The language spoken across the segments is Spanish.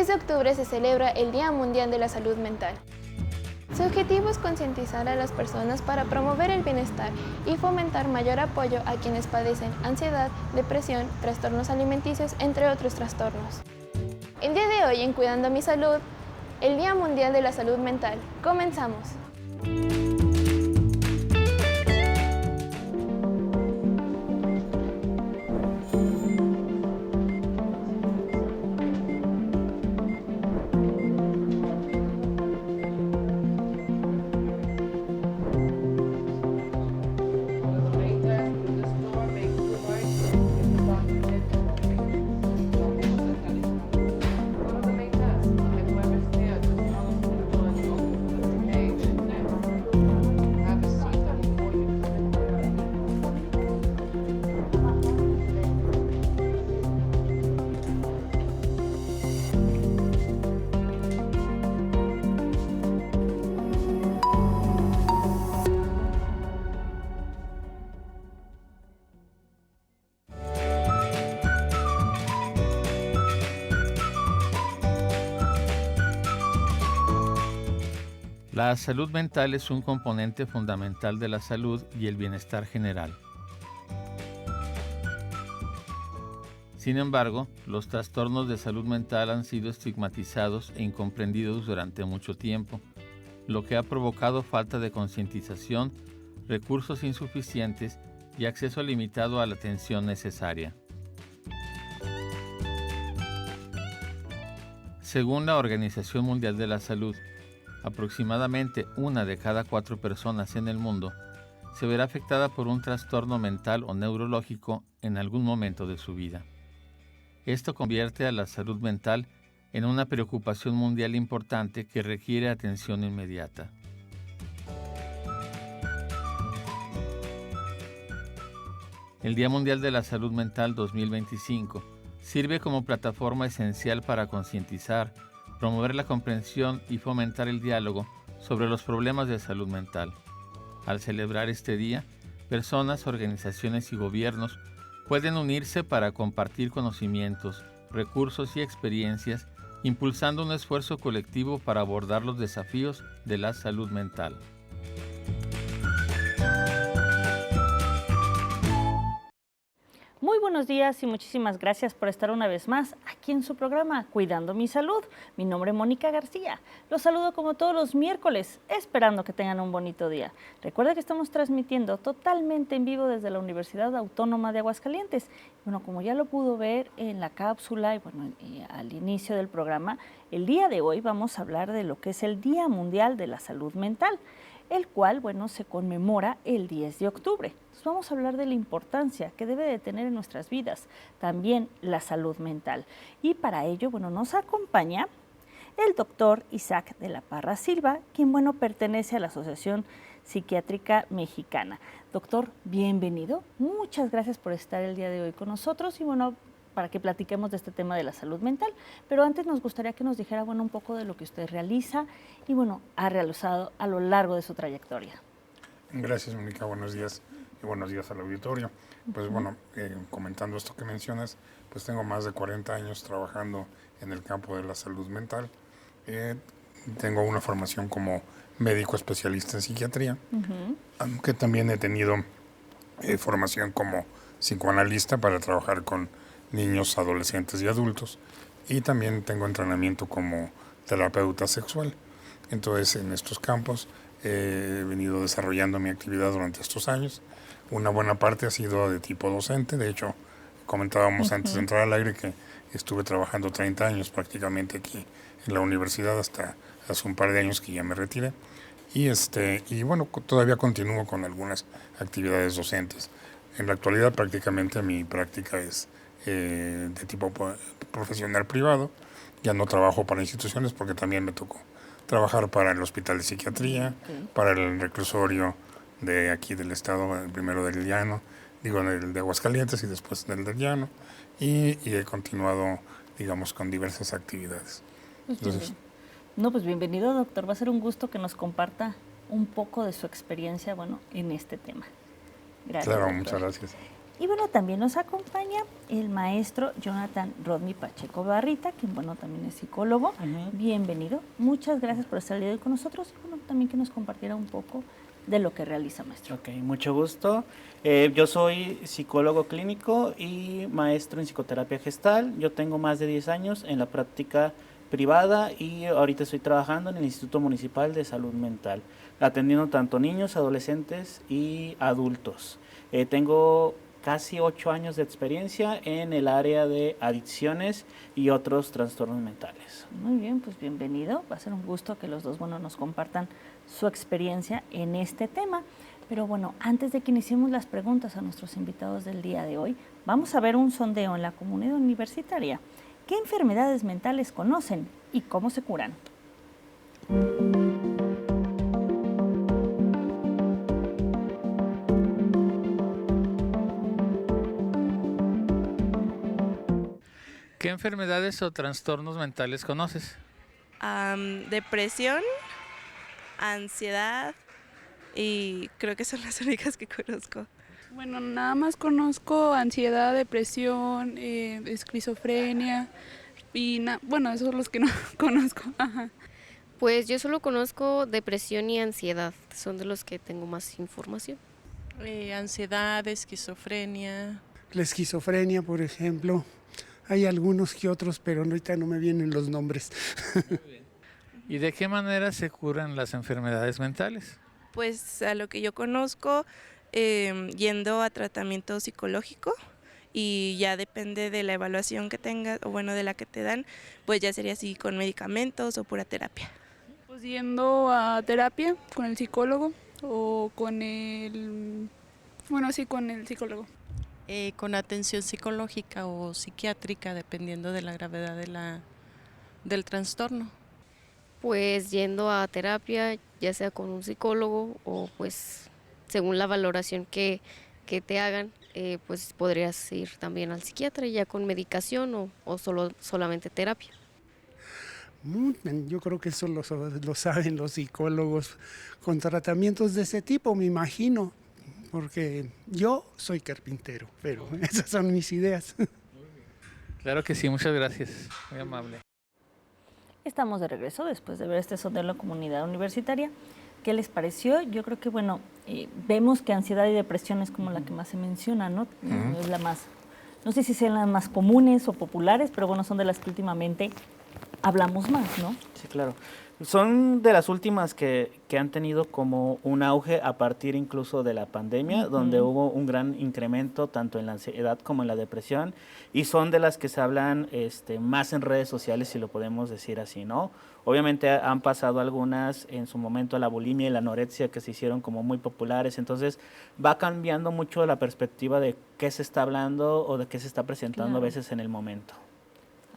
10 de octubre se celebra el Día Mundial de la Salud Mental. Su objetivo es concientizar a las personas para promover el bienestar y fomentar mayor apoyo a quienes padecen ansiedad, depresión, trastornos alimenticios, entre otros trastornos. El día de hoy en Cuidando mi Salud, el Día Mundial de la Salud Mental. ¡Comenzamos! La salud mental es un componente fundamental de la salud y el bienestar general. Sin embargo, los trastornos de salud mental han sido estigmatizados e incomprendidos durante mucho tiempo, lo que ha provocado falta de concientización, recursos insuficientes y acceso limitado a la atención necesaria. Según la Organización Mundial de la Salud, aproximadamente 1 de cada 4 personas en el mundo se verá afectada por un trastorno mental o neurológico en algún momento de su vida. Esto convierte a la salud mental en una preocupación mundial importante que requiere atención inmediata. El Día Mundial de la Salud Mental 2025 sirve como plataforma esencial para concientizar, promover la comprensión y fomentar el diálogo sobre los problemas de salud mental. Al celebrar este día, personas, organizaciones y gobiernos pueden unirse para compartir conocimientos, recursos y experiencias, impulsando un esfuerzo colectivo para abordar los desafíos de la salud mental. Muy buenos días y muchísimas gracias por estar una vez más aquí en su programa Cuidando mi Salud. Mi nombre es Mónica García. Los saludo como todos los miércoles, esperando que tengan un bonito día. Recuerda que estamos transmitiendo totalmente en vivo desde la Universidad Autónoma de Aguascalientes. Bueno, como ya lo pudo ver en la cápsula y al inicio del programa, el día de hoy vamos a hablar de lo que es el Día Mundial de la Salud Mental, el cual, se conmemora el 10 de octubre. Entonces vamos a hablar de la importancia que debe de tener en nuestras vidas también la salud mental. Y para ello, nos acompaña el doctor Isaac de la Parra Silva, quien, pertenece a la Asociación Psiquiátrica Mexicana. Doctor, bienvenido. Muchas gracias por estar el día de hoy con nosotros y, para que platiquemos de este tema de la salud mental. Pero antes nos gustaría que nos dijera, un poco de lo que usted realiza y, ha realizado a lo largo de su trayectoria. Gracias, Mónica. Buenos días y buenos días al auditorio. Pues comentando esto que mencionas, pues tengo más de 40 años trabajando en el campo de la salud mental. Tengo una formación como médico especialista en psiquiatría, aunque también he tenido formación como psicoanalista para trabajar con niños, adolescentes y adultos, y también tengo entrenamiento como terapeuta sexual. Entonces, en estos campos he venido desarrollando mi actividad durante estos años. Una buena parte ha sido de tipo docente. De hecho, comentábamos antes de entrar al aire que estuve trabajando 30 años prácticamente aquí en la universidad hasta hace un par de años que ya me retiré. Y todavía continúo con algunas actividades docentes. En la actualidad prácticamente mi práctica es de tipo profesional privado. Ya no trabajo para instituciones porque también me tocó trabajar para el Hospital de Psiquiatría, para el reclusorio de aquí del estado, el primero del Llano, el de Aguascalientes y después del Llano, y he continuado, con diversas actividades. Entonces, pues bienvenido, doctor. Va a ser un gusto que nos comparta un poco de su experiencia, en este tema. Gracias. Claro, doctor. muchas gracias. Y bueno, también nos acompaña el maestro Jonathan Rodney Pacheco Barrita, quien bueno, también es psicólogo. Bienvenido. Muchas gracias por estar el día de hoy con nosotros y bueno, también que nos compartiera un poco de lo que realiza, maestro. Ok, mucho gusto. Yo soy psicólogo clínico y maestro en psicoterapia gestal. Yo tengo más de 10 años en la práctica privada y ahorita estoy trabajando en el Instituto Municipal de Salud Mental, atendiendo tanto niños, adolescentes y adultos. Tengo casi 8 años de experiencia en el área de adicciones y otros trastornos mentales. Muy bien, pues bienvenido. Va a ser un gusto que los dos, bueno, nos compartan su experiencia en este tema. Pero bueno, antes de que iniciemos las preguntas a nuestros invitados del día de hoy, vamos a ver un sondeo en la comunidad universitaria. ¿Qué enfermedades mentales conocen y cómo se curan? ¿Qué enfermedades o trastornos mentales conoces? Depresión, ansiedad y creo que son las únicas que conozco. Bueno, nada más conozco ansiedad, depresión, esquizofrenia y bueno, esos son los que no conozco. Ajá. Pues yo solo conozco depresión y ansiedad, son de los que tengo más información. Ansiedad, esquizofrenia. La esquizofrenia, por ejemplo. Hay algunos que otros, pero ahorita no me vienen los nombres. ¿Y de qué manera se curan las enfermedades mentales? Pues a lo que yo conozco, yendo a tratamiento psicológico y ya depende de la evaluación que tengas o bueno de la que te dan, pues ya sería así con medicamentos o pura terapia. Pues yendo a terapia con el psicólogo o con con el psicólogo. Con atención psicológica o psiquiátrica, dependiendo de la gravedad del trastorno. Pues yendo a terapia, ya sea con un psicólogo o pues según la valoración que te hagan, pues podrías ir también al psiquiatra ya con medicación o solamente terapia. Yo creo que eso lo saben los psicólogos con tratamientos de ese tipo, me imagino. Porque yo soy carpintero, pero esas son mis ideas. Claro que sí, muchas gracias, muy amable. Estamos de regreso después de ver este sondeo en la comunidad universitaria. ¿Qué les pareció? Yo creo que, bueno, vemos que ansiedad y depresión es como la que más se menciona, ¿no? Es la más, no sé si sean las más comunes o populares, pero bueno, son de las que últimamente hablamos más, ¿no? Sí, claro. Son de las últimas que han tenido como un auge a partir incluso de la pandemia, donde hubo un gran incremento tanto en la ansiedad como en la depresión, y son de las que se hablan más en redes sociales, si lo podemos decir así, ¿no? Obviamente han pasado algunas en su momento, la bulimia y la anorexia, que se hicieron como muy populares, entonces va cambiando mucho la perspectiva de qué se está hablando o de qué se está presentando a veces en el momento.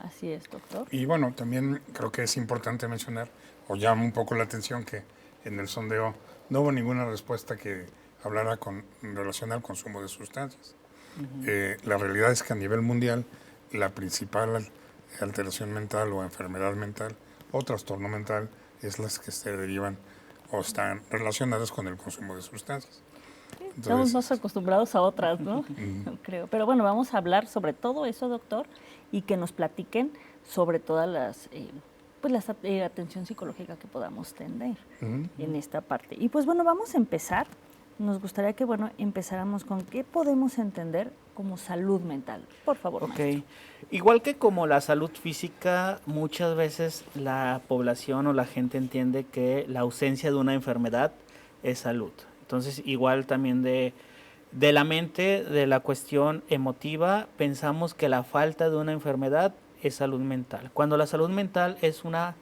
Así es, doctor. Y bueno, también creo que es importante mencionar, o llama un poco la atención, que en el sondeo no hubo ninguna respuesta que hablara en relación al consumo de sustancias. La realidad es que a nivel mundial la principal alteración mental o enfermedad mental o trastorno mental es las que se derivan o están relacionadas con el consumo de sustancias. Entonces, estamos más acostumbrados a otras, ¿no? Creo. Pero bueno, vamos a hablar sobre todo eso, doctor, y que nos platiquen sobre todas las atención psicológica que podamos tener en esta parte. Y pues bueno, vamos a empezar. Nos gustaría que empezáramos con qué podemos entender como salud mental. Por favor, maestro. Igual que como la salud física, muchas veces la población o la gente entiende que la ausencia de una enfermedad es salud. Entonces, igual también de la mente, de la cuestión emotiva, pensamos que la falta de una enfermedad es salud mental. Cuando la salud mental es una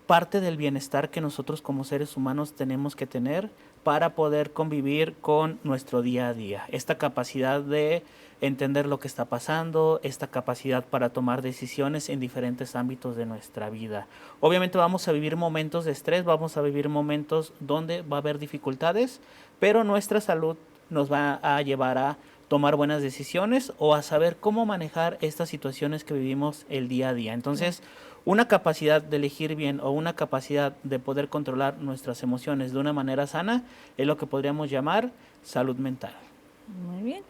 parte del bienestar que nosotros como seres humanos tenemos que tener para poder convivir con nuestro día a día. Esta capacidad de entender lo que está pasando, esta capacidad para tomar decisiones en diferentes ámbitos de nuestra vida. Obviamente vamos a vivir momentos de estrés, vamos a vivir momentos donde va a haber dificultades, pero nuestra salud nos va a llevar a tomar buenas decisiones o a saber cómo manejar estas situaciones que vivimos el día a día. Entonces, una capacidad de elegir bien o una capacidad de poder controlar nuestras emociones de una manera sana es lo que podríamos llamar salud mental. Muy bien.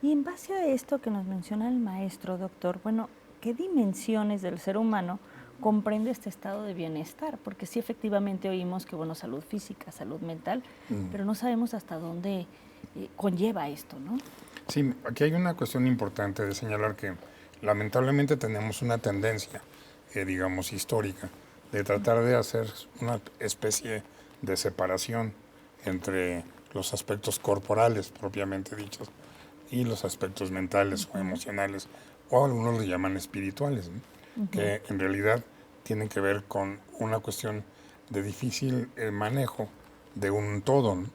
Y en base a esto que nos menciona el maestro, doctor, bueno, ¿qué dimensiones del ser humano comprende este estado de bienestar? Porque sí, efectivamente oímos que, bueno, salud física, salud mental, pero no sabemos hasta dónde conlleva esto, ¿no? Sí, aquí hay una cuestión importante de señalar que lamentablemente tenemos una tendencia, digamos, histórica, de tratar de hacer una especie de separación entre los aspectos corporales propiamente dichos y los aspectos mentales o emocionales, o algunos le llaman espirituales, ¿no? Que en realidad tienen que ver con una cuestión de difícil manejo de un todo, ¿no?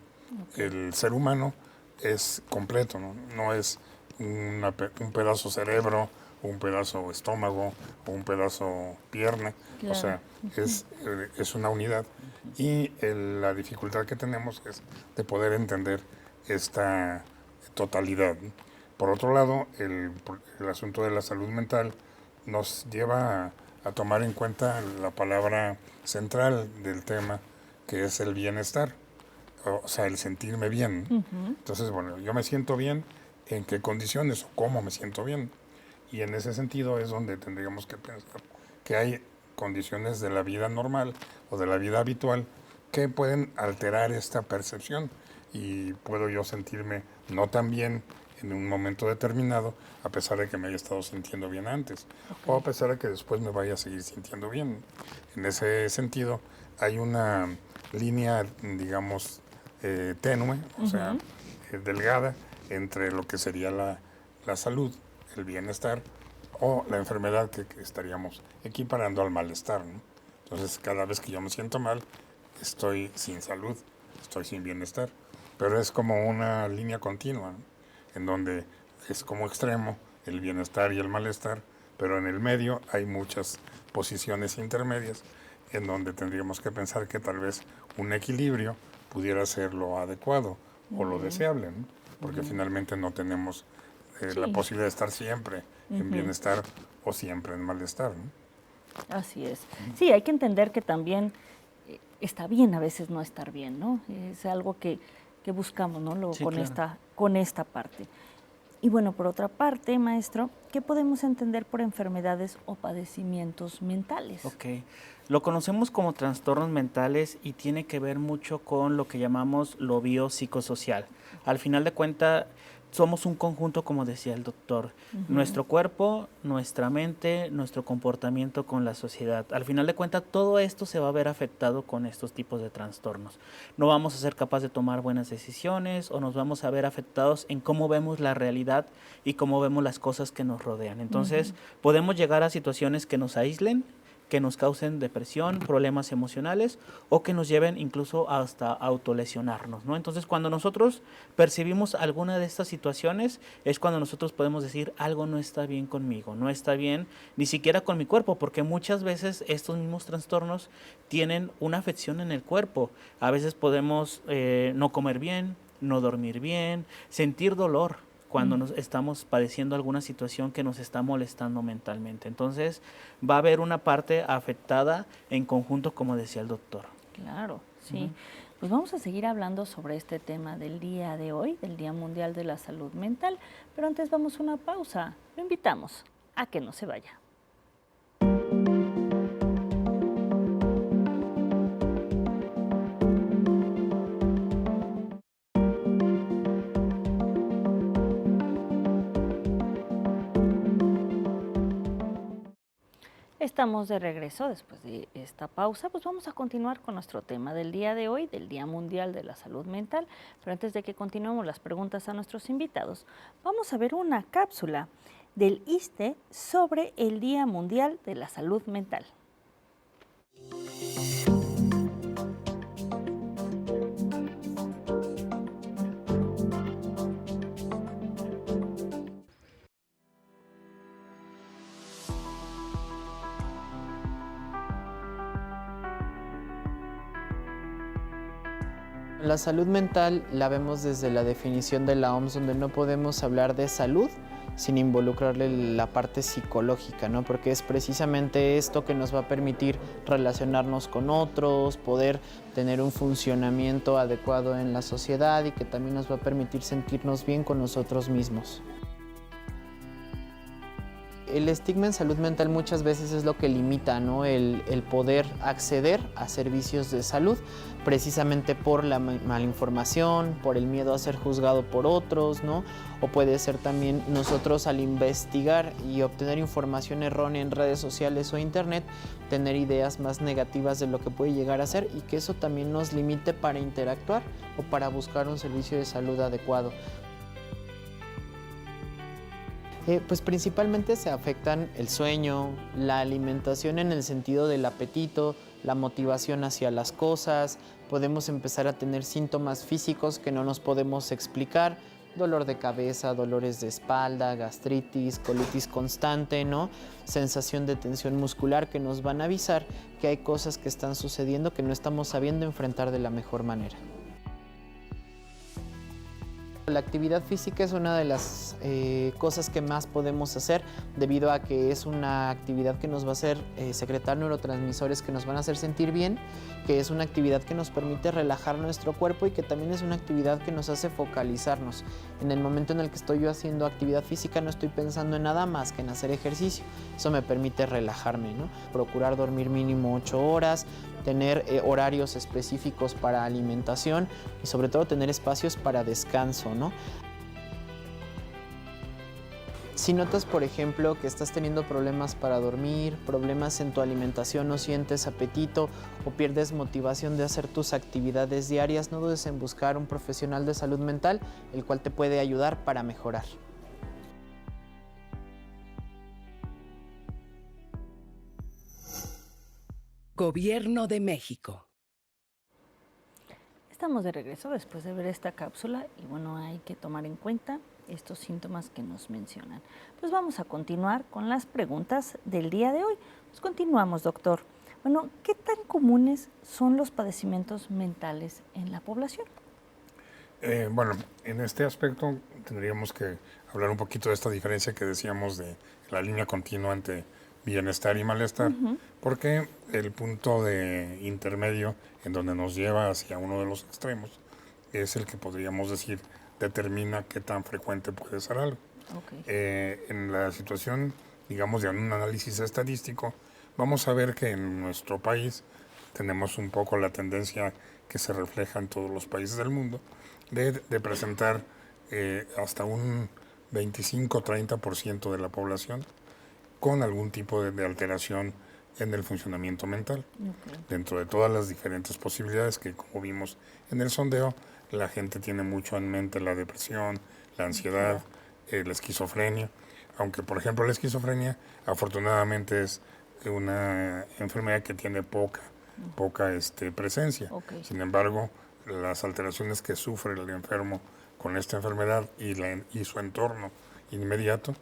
El ser humano es completo, ¿no? No es un pedazo cerebro, un pedazo estómago o un pedazo pierna, claro. O sea, es una unidad. Y la dificultad que tenemos es de poder entender esta totalidad, ¿no? Por otro lado, el asunto de la salud mental nos lleva a tomar en cuenta la palabra central del tema, que es el bienestar, o sea, el sentirme bien. Entonces, bueno, yo me siento bien, ¿en qué condiciones o cómo me siento bien? Y en ese sentido es donde tendríamos que pensar que hay condiciones de la vida normal o de la vida habitual que pueden alterar esta percepción, y puedo yo sentirme no tan bien en un momento determinado, a pesar de que me haya estado sintiendo bien antes, o a pesar de que después me vaya a seguir sintiendo bien. En ese sentido, hay una línea, digamos, tenue, o sea, delgada, entre lo que sería la salud, el bienestar, o la enfermedad que estaríamos equiparando al malestar, ¿no? Entonces, cada vez que yo me siento mal, estoy sin salud, estoy sin bienestar, pero es como una línea continua, ¿no? En donde es como extremo el bienestar y el malestar, pero en el medio hay muchas posiciones intermedias en donde tendríamos que pensar que tal vez un equilibrio pudiera ser lo adecuado o lo deseable, ¿no? Porque finalmente no tenemos la posibilidad de estar siempre en bienestar o siempre en malestar, ¿no? Así es. Sí, hay que entender que también está bien a veces no estar bien, ¿no? Es algo que buscamos, ¿no? Con esta parte. Y bueno, por otra parte, maestro, ¿qué podemos entender por enfermedades o padecimientos mentales? Ok, lo conocemos como trastornos mentales y tiene que ver mucho con lo que llamamos lo biopsicosocial. Al final de cuentas, somos un conjunto, como decía el doctor, nuestro cuerpo, nuestra mente, nuestro comportamiento con la sociedad. Al final de cuentas, todo esto se va a ver afectado con estos tipos de trastornos. No vamos a ser capaces de tomar buenas decisiones o nos vamos a ver afectados en cómo vemos la realidad y cómo vemos las cosas que nos rodean. Entonces, podemos llegar a situaciones que nos aíslen, que nos causen depresión, problemas emocionales o que nos lleven incluso hasta autolesionarnos, ¿no? Entonces, cuando nosotros percibimos alguna de estas situaciones, es cuando nosotros podemos decir algo no está bien conmigo, no está bien ni siquiera con mi cuerpo, porque muchas veces estos mismos trastornos tienen una afección en el cuerpo. A veces podemos no comer bien, no dormir bien, sentir dolor cuando nos estamos padeciendo alguna situación que nos está molestando mentalmente. Entonces, va a haber una parte afectada en conjunto, como decía el doctor. Claro, sí. Pues vamos a seguir hablando sobre este tema del día de hoy, del Día Mundial de la Salud Mental, pero antes vamos a una pausa. Lo invitamos a que no se vaya. Estamos de regreso después de esta pausa, pues vamos a continuar con nuestro tema del día de hoy, del Día Mundial de la Salud Mental. Pero antes de que continuemos las preguntas a nuestros invitados, vamos a ver una cápsula del ISSSTE sobre el Día Mundial de la Salud Mental. La salud mental la vemos desde la definición de la OMS, donde no podemos hablar de salud sin involucrarle la parte psicológica, ¿no? Porque es precisamente esto que nos va a permitir relacionarnos con otros, poder tener un funcionamiento adecuado en la sociedad y que también nos va a permitir sentirnos bien con nosotros mismos. el estigma en salud mental muchas veces es lo que limita, ¿no? el poder acceder a servicios de salud, precisamente por la malinformación, por el miedo a ser juzgado por otros, ¿no? O puede ser también nosotros al investigar y obtener información errónea en redes sociales o internet, tener ideas más negativas de lo que puede llegar a ser y que eso también nos limite para interactuar o para buscar un servicio de salud adecuado. Pues principalmente se afectan el sueño, la alimentación en el sentido del apetito, la motivación hacia las cosas, podemos empezar a tener síntomas físicos que no nos podemos explicar, dolor de cabeza, dolores de espalda, gastritis, colitis constante, ¿no? Sensación de tensión muscular que nos van a avisar que hay cosas que están sucediendo que no estamos sabiendo enfrentar de la mejor manera. La actividad física es una de las cosas que más podemos hacer debido a que es una actividad que nos va a hacer secretar neurotransmisores que nos van a hacer sentir bien, que es una actividad que nos permite relajar nuestro cuerpo y que también es una actividad que nos hace focalizarnos. En el momento en el que estoy yo haciendo actividad física no estoy pensando en nada más que en hacer ejercicio. Eso me permite relajarme, ¿no? Procurar dormir mínimo 8 horas, tener horarios específicos para alimentación y sobre todo tener espacios para descanso, ¿no? Si notas, por ejemplo, que estás teniendo problemas para dormir, problemas en tu alimentación, no sientes apetito o pierdes motivación de hacer tus actividades diarias, no dudes en buscar un profesional de salud mental, el cual te puede ayudar para mejorar. Gobierno de México. Estamos de regreso después de ver esta cápsula y bueno, hay que tomar en cuenta estos síntomas que nos mencionan. Pues vamos a continuar con las preguntas del día de hoy. Pues continuamos, doctor. Bueno, ¿qué tan comunes son los padecimientos mentales en la población? Bueno, en este aspecto tendríamos que hablar un poquito de esta diferencia que decíamos de la línea continua entre bienestar y malestar, porque el punto de intermedio en donde nos lleva hacia uno de los extremos es el que podríamos decir determina qué tan frecuente puede ser algo. En la situación, digamos, de un análisis estadístico, vamos a ver que en nuestro país tenemos un poco la tendencia que se refleja en todos los países del mundo de presentar hasta un 25-30% de la población con algún tipo de alteración en el funcionamiento mental. Dentro de todas las diferentes posibilidades que, como vimos en el sondeo, la gente tiene mucho en mente la depresión, la ansiedad, la esquizofrenia, aunque por ejemplo la esquizofrenia afortunadamente es una enfermedad que tiene poca presencia. Sin embargo, las alteraciones que sufre el enfermo con esta enfermedad y su entorno inmediato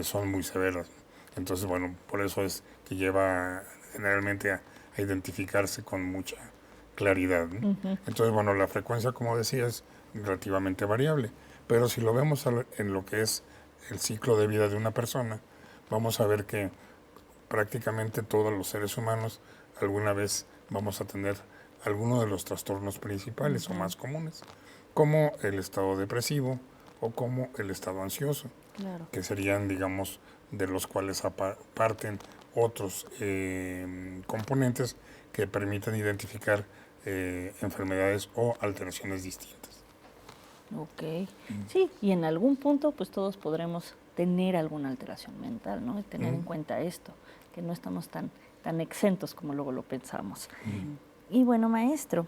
son muy severas. Entonces, bueno, por eso es que lleva generalmente a identificarse con mucha claridad, ¿no? Entonces, bueno, la frecuencia, como decía, es relativamente variable, pero si lo vemos en lo que es el ciclo de vida de una persona, vamos a ver que prácticamente todos los seres humanos alguna vez vamos a tener alguno de los trastornos principales o más comunes, como el estado depresivo o como el estado ansioso, que serían, digamos, de los cuales parten otros componentes que permiten identificar enfermedades o alteraciones distintas. Sí, y en algún punto pues todos podremos tener alguna alteración mental, ¿no? Y tener en cuenta esto, que no estamos tan exentos como luego lo pensamos. Y bueno, maestro,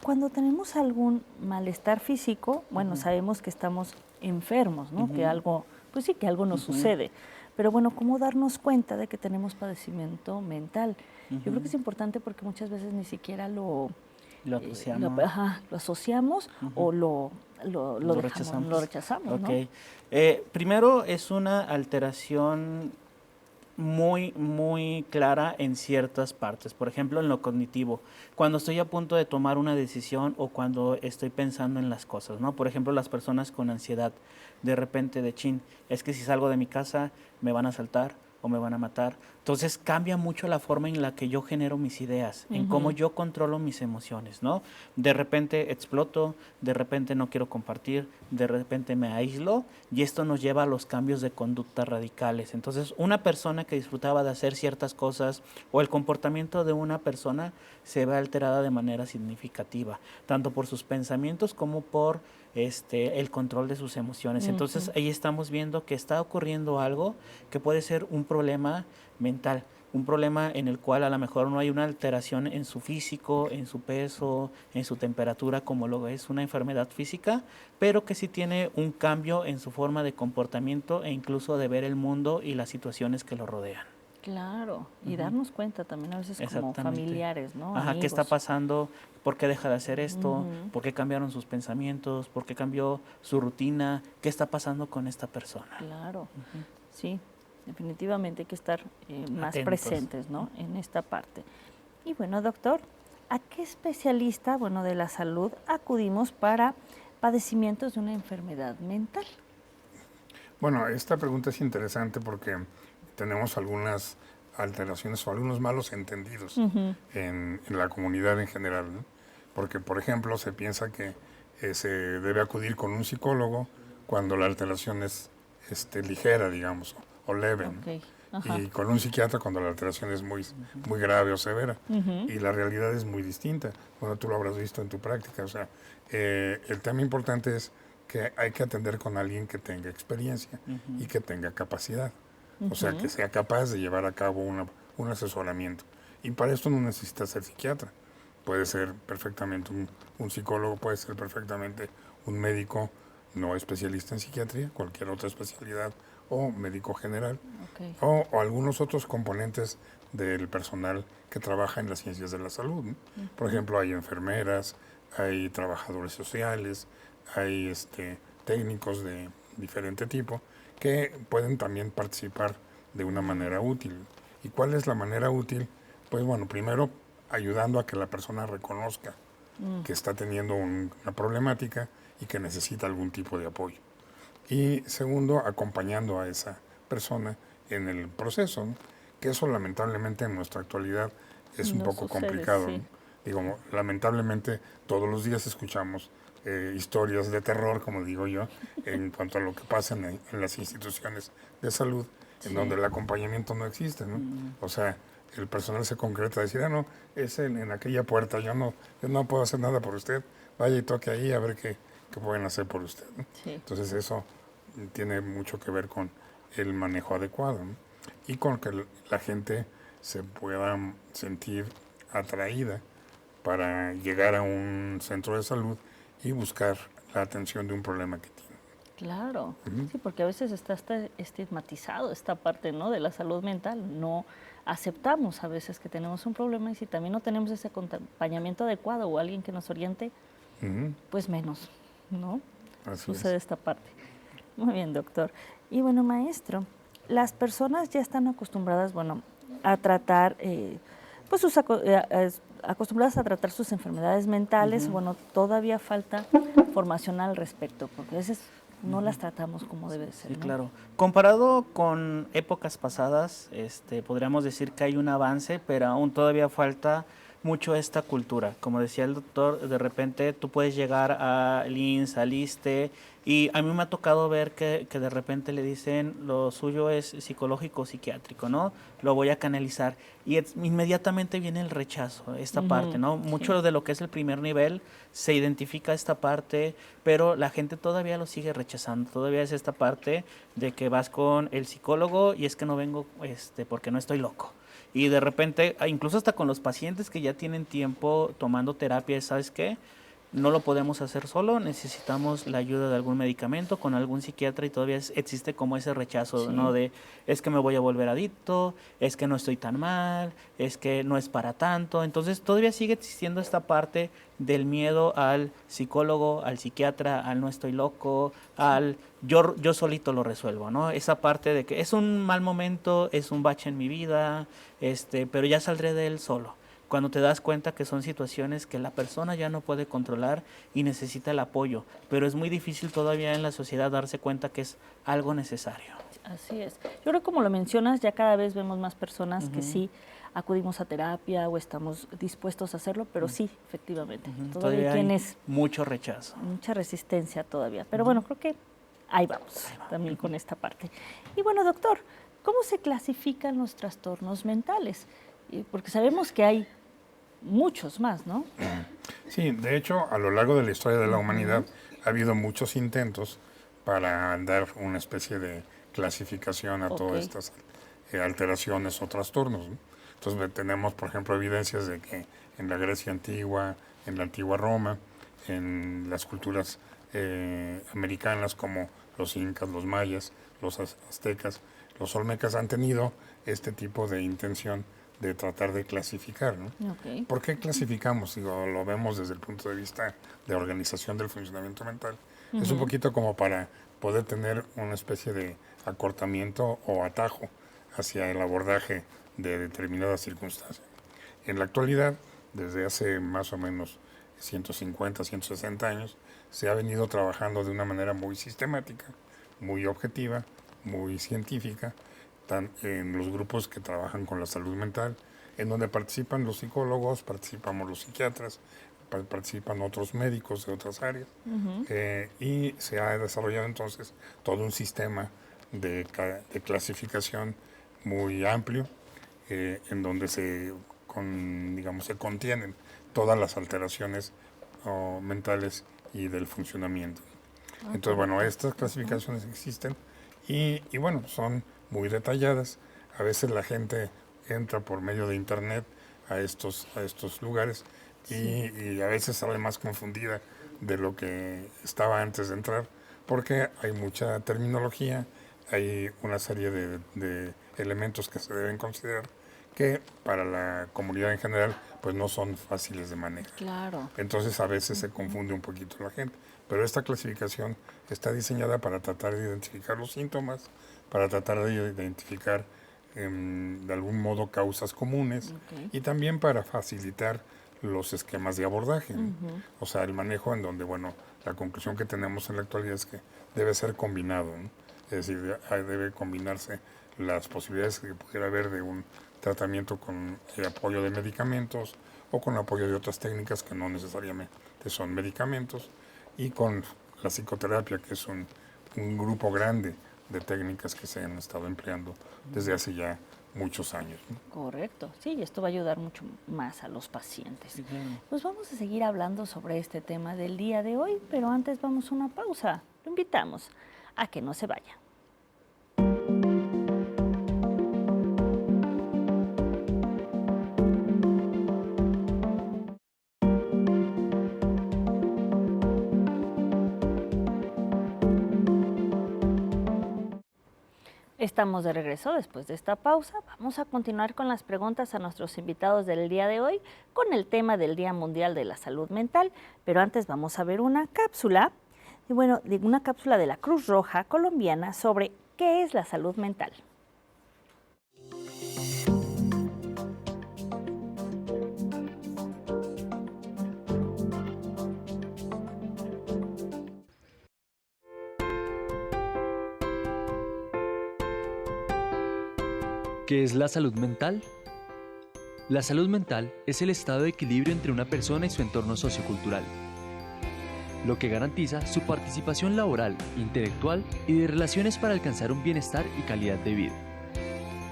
cuando tenemos algún malestar físico, bueno, sabemos que estamos enfermos, ¿no? Que algo, pues sí, que algo nos sucede. Pero bueno, ¿cómo darnos cuenta de que tenemos padecimiento mental? Yo creo que es importante porque muchas veces ni siquiera lo asociamos o lo rechazamos, ¿no? Primero es una alteración muy, muy clara en ciertas partes. Por ejemplo, en lo cognitivo. Cuando estoy a punto de tomar una decisión o cuando estoy pensando en las cosas, ¿no? Por ejemplo, las personas con ansiedad. De repente es que si salgo de mi casa me van a asaltar o me van a matar. Entonces cambia mucho la forma en la que yo genero mis ideas, en cómo yo controlo mis emociones, ¿no? De repente exploto, de repente no quiero compartir, de repente me aíslo, y esto nos lleva a los cambios de conducta radicales. Entonces, una persona que disfrutaba de hacer ciertas cosas o el comportamiento de una persona se ve alterada de manera significativa, tanto por sus pensamientos como por el control de sus emociones. Entonces, ahí estamos viendo que está ocurriendo algo que puede ser un problema mental, un problema en el cual a lo mejor no hay una alteración en su físico, en su peso, en su temperatura, como lo es una enfermedad física, pero que sí tiene un cambio en su forma de comportamiento e incluso de ver el mundo y las situaciones que lo rodean. Claro, y darnos cuenta también a veces como familiares, ¿no? Ajá, Amigos. ¿qué está pasando? ¿Por qué deja de hacer esto? ¿Por qué cambiaron sus pensamientos? ¿Por qué cambió su rutina? ¿Qué está pasando con esta persona? Claro, sí, definitivamente hay que estar más Atentos. Presentes, ¿no? En esta parte. Y bueno, doctor, ¿a qué especialista, de la salud acudimos para padecimientos de una enfermedad mental? Bueno, esta pregunta es interesante porque tenemos algunas alteraciones o algunos malos entendidos en la comunidad en general, ¿no? Porque, por ejemplo, se piensa que se debe acudir con un psicólogo cuando la alteración es ligera, digamos, o leve, ¿no? Y con un psiquiatra cuando la alteración es muy grave o severa. Y la realidad es muy distinta. Bueno, tú lo habrás visto en tu práctica. O sea, el tema importante es que hay que atender con alguien que tenga experiencia y que tenga capacidad. O sea, que sea capaz de llevar a cabo un asesoramiento. Y para esto no necesita ser psiquiatra. Puede ser perfectamente un psicólogo, puede ser perfectamente un médico no especialista en psiquiatría, cualquier otra especialidad, o médico general, o algunos otros componentes del personal que trabaja en las ciencias de la salud, ¿no? Por ejemplo, hay enfermeras, hay trabajadores sociales, hay técnicos de diferente tipo, que pueden también participar de una manera útil. ¿Y cuál es la manera útil? Pues bueno, primero ayudando a que la persona reconozca que está teniendo una problemática y que necesita algún tipo de apoyo. Y segundo, acompañando a esa persona en el proceso, ¿no? Que eso lamentablemente en nuestra actualidad es un poco complicado, ¿no? Digo, lamentablemente todos los días escuchamos historias de terror, como digo yo, en cuanto a lo que pasa en las instituciones de salud, en donde el acompañamiento no existe, ¿no? O sea, el personal se concreta a decir, no, es en aquella puerta, yo no puedo hacer nada por usted, vaya y toque ahí a ver qué pueden hacer por usted, ¿no? Entonces eso tiene mucho que ver con el manejo adecuado, ¿no? Y con que la gente se pueda sentir atraída para llegar a un centro de salud y buscar la atención de un problema que tiene. Claro, sí, porque a veces está estigmatizado esta parte, ¿no?, de la salud mental. No aceptamos a veces que tenemos un problema y si también no tenemos ese acompañamiento adecuado o alguien que nos oriente, pues menos, ¿no? Sucede esta parte. Muy bien, doctor. Y bueno, maestro, las personas ya están acostumbradas, a tratar, acostumbradas a tratar sus enfermedades mentales. Todavía falta formación al respecto, porque a veces no las tratamos como debe ser, ¿no? Sí, claro. Comparado con épocas pasadas, podríamos decir que hay un avance, pero aún todavía falta mucho esta cultura. Como decía el doctor, de repente tú puedes llegar al IMSS, al ISSSTE, y a mí me ha tocado ver que de repente le dicen lo suyo es psicológico o psiquiátrico, ¿no? Lo voy a canalizar. Y inmediatamente viene el rechazo, esta parte, ¿no? Mucho de lo que es el primer nivel se identifica esta parte, pero la gente todavía lo sigue rechazando. Todavía es esta parte de que vas con el psicólogo y es que no vengo porque no estoy loco. Y de repente, incluso hasta con los pacientes que ya tienen tiempo tomando terapia, ¿sabes qué? No lo podemos hacer solo, necesitamos la ayuda de algún medicamento, con algún psiquiatra, y todavía existe como ese rechazo, ¿no? De, es que me voy a volver adicto, es que no estoy tan mal, es que no es para tanto. Entonces todavía sigue existiendo esta parte del miedo al psicólogo, al psiquiatra, al no estoy loco, al yo solito lo resuelvo, ¿no? Esa parte de que es un mal momento, es un bache en mi vida, pero ya saldré de él solo. cuando te das cuenta que son situaciones que la persona ya no puede controlar y necesita el apoyo, pero es muy difícil todavía en la sociedad darse cuenta que es algo necesario. Así es. Yo creo que como lo mencionas, ya cada vez vemos más personas que sí acudimos a terapia o estamos dispuestos a hacerlo, pero sí, efectivamente. Todavía hay mucho rechazo. Mucha resistencia todavía. Pero bueno, creo que ahí vamos también con esta parte. Y bueno, doctor, ¿cómo se clasifican los trastornos mentales? Porque sabemos que hay muchos más, ¿no? Sí, de hecho, a lo largo de la historia de la humanidad ha habido muchos intentos para dar una especie de clasificación a todas estas alteraciones o trastornos, ¿no? Entonces tenemos, por ejemplo, evidencias de que en la Grecia antigua, en la antigua Roma, en las culturas americanas como los incas, los mayas, los aztecas, los olmecas han tenido este tipo de intención de tratar de clasificar, ¿no? ¿Por qué clasificamos? Digo, lo vemos desde el punto de vista de organización del funcionamiento mental. Es un poquito como para poder tener una especie de acortamiento o atajo hacia el abordaje de determinadas circunstancias. En la actualidad, desde hace más o menos 150, 160 años, se ha venido trabajando de una manera muy sistemática, muy objetiva, muy científica, en los grupos que trabajan con la salud mental, en donde participan los psicólogos, participamos los psiquiatras, participan otros médicos de otras áreas, y se ha desarrollado entonces todo un sistema de clasificación muy amplio, en donde se contienen todas las alteraciones mentales y del funcionamiento. Entonces, bueno, estas clasificaciones existen y bueno, son muy detalladas. A veces la gente entra por medio de internet a estos lugares y a veces sale más confundida de lo que estaba antes de entrar, porque hay mucha terminología, hay una serie de elementos que se deben considerar que para la comunidad en general pues no son fáciles de manejar. Claro. Entonces a veces se confunde un poquito la gente, pero esta clasificación está diseñada para tratar de identificar los síntomas, para tratar de identificar de algún modo causas comunes y también para facilitar los esquemas de abordaje, ¿no? O sea, el manejo en donde, bueno, la conclusión que tenemos en la actualidad es que debe ser combinado, ¿no? Es decir, debe combinarse las posibilidades que pudiera haber de un tratamiento con apoyo de medicamentos o con apoyo de otras técnicas que no necesariamente son medicamentos, y con la psicoterapia, que es un grupo grande de técnicas que se han estado empleando desde hace ya muchos años, ¿no? Correcto, sí, y esto va a ayudar mucho más a los pacientes. Sí, claro. Pues vamos a seguir hablando sobre este tema del día de hoy, pero antes vamos a una pausa. Lo invitamos a que no se vaya. Estamos de regreso después de esta pausa. Vamos a continuar con las preguntas a nuestros invitados del día de hoy con el tema del Día Mundial de la Salud Mental, pero antes vamos a ver una cápsula, y bueno, una cápsula de la Cruz Roja colombiana sobre qué es la salud mental. ¿Qué es la salud mental? La salud mental es el estado de equilibrio entre una persona y su entorno sociocultural, lo que garantiza su participación laboral, intelectual y de relaciones para alcanzar un bienestar y calidad de vida.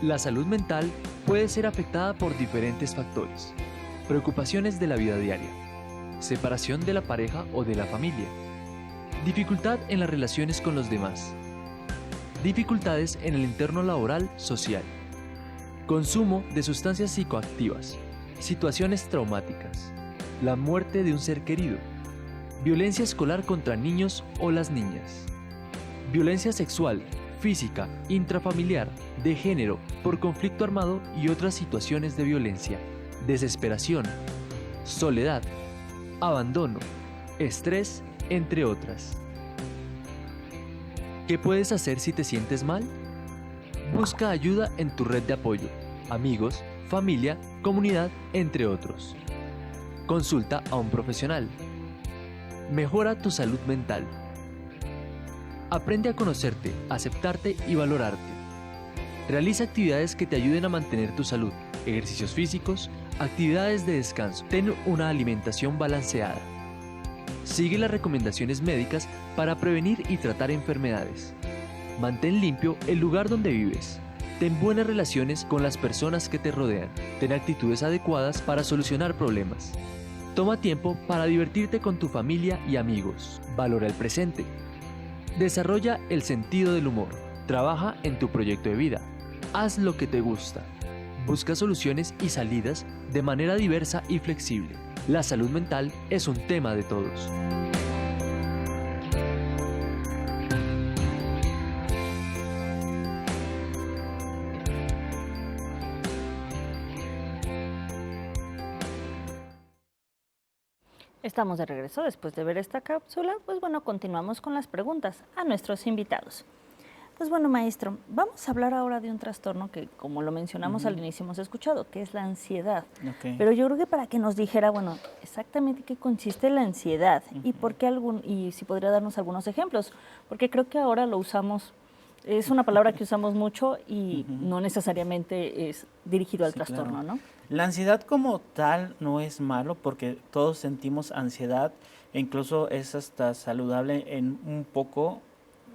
La salud mental puede ser afectada por diferentes factores: preocupaciones de la vida diaria, separación de la pareja o de la familia, dificultad en las relaciones con los demás, dificultades en el entorno laboral social, consumo de sustancias psicoactivas, situaciones traumáticas, la muerte de un ser querido, violencia escolar contra niños o las niñas, violencia sexual, física, intrafamiliar, de género, por conflicto armado y otras situaciones de violencia, desesperación, soledad, abandono, estrés, entre otras. ¿Qué puedes hacer si te sientes mal? Busca ayuda en tu red de apoyo. amigos, familia, comunidad, entre otros. Consulta a un profesional. Mejora tu salud mental. Aprende a conocerte, aceptarte y valorarte. Realiza actividades que te ayuden a mantener tu salud, ejercicios físicos, actividades de descanso. Ten una alimentación balanceada. Sigue las recomendaciones médicas para prevenir y tratar enfermedades. Mantén limpio el lugar donde vives. Ten buenas relaciones con las personas que te rodean. Ten actitudes adecuadas para solucionar problemas. Toma tiempo para divertirte con tu familia y amigos. Valora el presente. Desarrolla el sentido del humor. Trabaja en tu proyecto de vida. Haz lo que te gusta. Busca soluciones y salidas de manera diversa y flexible. La salud mental es un tema de todos. Estamos de regreso después de ver esta cápsula. Pues bueno, continuamos con las preguntas a nuestros invitados. Pues bueno, maestro, vamos a hablar ahora de un trastorno que, como lo mencionamos al inicio, hemos escuchado, que es la ansiedad. Pero yo creo que para que nos dijera, bueno, exactamente qué consiste la ansiedad y por qué y si podría darnos algunos ejemplos, porque creo que ahora lo usamos, es una palabra que usamos mucho y no necesariamente es dirigido al trastorno, ¿no? La ansiedad como tal no es malo porque todos sentimos ansiedad e incluso es hasta saludable en un poco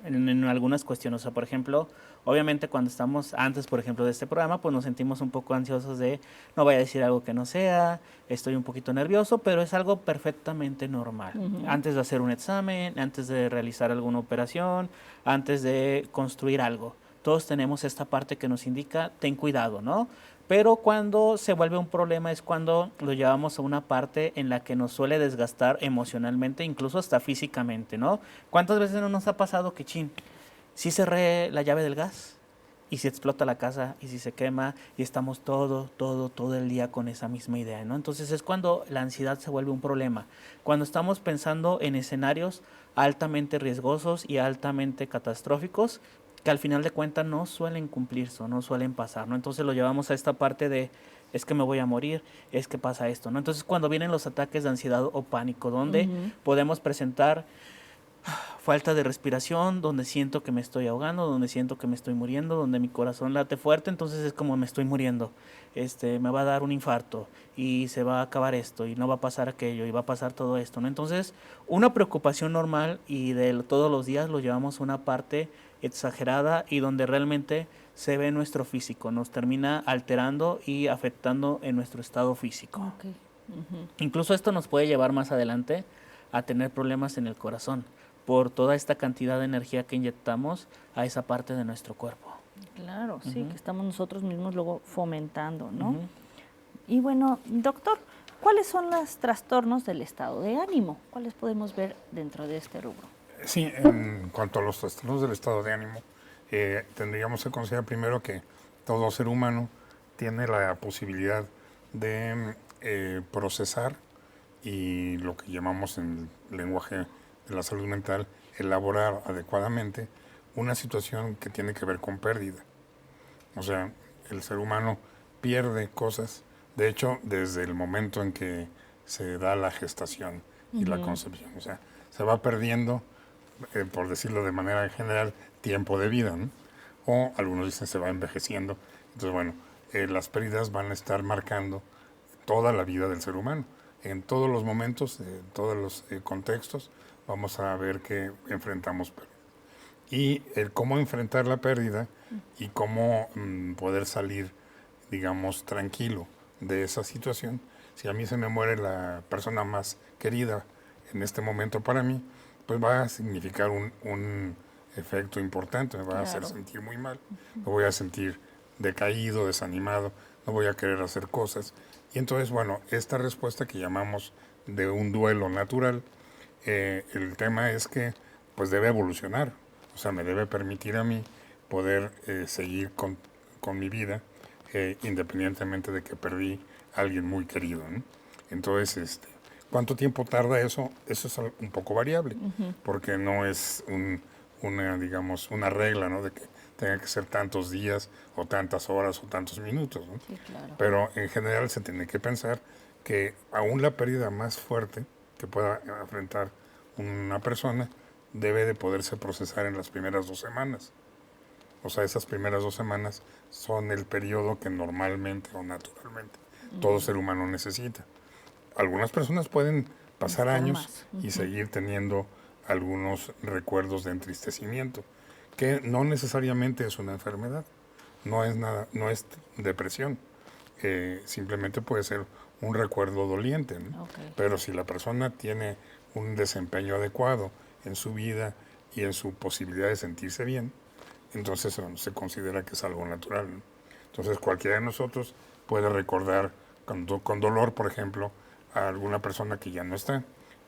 en algunas cuestiones. O sea, por ejemplo, obviamente cuando estamos antes, por ejemplo, de este programa, pues nos sentimos un poco ansiosos de no vaya a decir algo que no sea, estoy un poquito nervioso, pero es algo perfectamente normal. Antes de hacer un examen, antes de realizar alguna operación, antes de construir algo. Todos tenemos esta parte que nos indica, ten cuidado, ¿no? Pero cuando se vuelve un problema es cuando lo llevamos a una parte en la que nos suele desgastar emocionalmente, incluso hasta físicamente, ¿no? ¿Cuántas veces no nos ha pasado que, sí cerré la llave del gas y si explota la casa y si se quema y estamos todo el día con esa misma idea, ¿no? Entonces es cuando la ansiedad se vuelve un problema. Cuando estamos pensando en escenarios altamente riesgosos y altamente catastróficos, que al final de cuentas no suelen cumplirse, no suelen pasar, ¿no? Entonces lo llevamos a esta parte de, es que me voy a morir, es que pasa esto, ¿no? Entonces cuando vienen los ataques de ansiedad o pánico, donde podemos presentar falta de respiración, donde siento que me estoy ahogando, donde siento que me estoy muriendo, donde mi corazón late fuerte, entonces es como me estoy muriendo, me va a dar un infarto y se va a acabar esto y no va a pasar aquello y va a pasar todo esto, ¿no? Entonces una preocupación normal y de todos los días lo llevamos a una parte exagerada y donde realmente se ve nuestro físico, nos termina alterando y afectando en nuestro estado físico. Incluso esto nos puede llevar más adelante a tener problemas en el corazón por toda esta cantidad de energía que inyectamos a esa parte de nuestro cuerpo. Claro, sí, que estamos nosotros mismos luego fomentando, ¿no? Y bueno, doctor, ¿cuáles son los trastornos del estado de ánimo? ¿Cuáles podemos ver dentro de este rubro? Sí, en cuanto a los trastornos del estado de ánimo, tendríamos que considerar primero que todo ser humano tiene la posibilidad de procesar y lo que llamamos en el lenguaje de la salud mental, elaborar adecuadamente una situación que tiene que ver con pérdida. O sea, el ser humano pierde cosas, de hecho, desde el momento en que se da la gestación y la concepción. O sea, se va perdiendo, por decirlo de manera general, tiempo de vida, ¿no? O algunos dicen se va envejeciendo. Entonces, bueno, las pérdidas van a estar marcando toda la vida del ser humano. En todos los momentos, en todos los contextos, vamos a ver que enfrentamos pérdida. Y el cómo enfrentar la pérdida y cómo poder salir, digamos, tranquilo de esa situación. Si a mí se me muere la persona más querida en este momento para mí, pues va a significar un efecto importante, me va a hacer sentir muy mal, me voy a sentir decaído, desanimado, no voy a querer hacer cosas. Y entonces, bueno, esta respuesta que llamamos de un duelo natural, el tema es que pues debe evolucionar, o sea, me debe permitir a mí poder seguir con mi vida, independientemente de que perdí a alguien muy querido, ¿no? Entonces, ¿cuánto tiempo tarda eso? Eso es un poco variable, porque no es una regla, ¿no? De que tenga que ser tantos días o tantas horas o tantos minutos, ¿no? Sí, claro. Pero en general se tiene que pensar que aún la pérdida más fuerte que pueda enfrentar una persona debe de poderse procesar en las primeras 2 semanas. O sea, esas primeras 2 semanas son el periodo que normalmente o naturalmente todo ser humano necesita. Algunas personas pueden pasar años y seguir teniendo algunos recuerdos de entristecimiento, que no necesariamente es una enfermedad, no es depresión, simplemente puede ser un recuerdo doliente, ¿no? Pero si la persona tiene un desempeño adecuado en su vida y en su posibilidad de sentirse bien, entonces se considera que es algo natural, ¿no? Entonces cualquiera de nosotros puede recordar con dolor, por ejemplo, a alguna persona que ya no está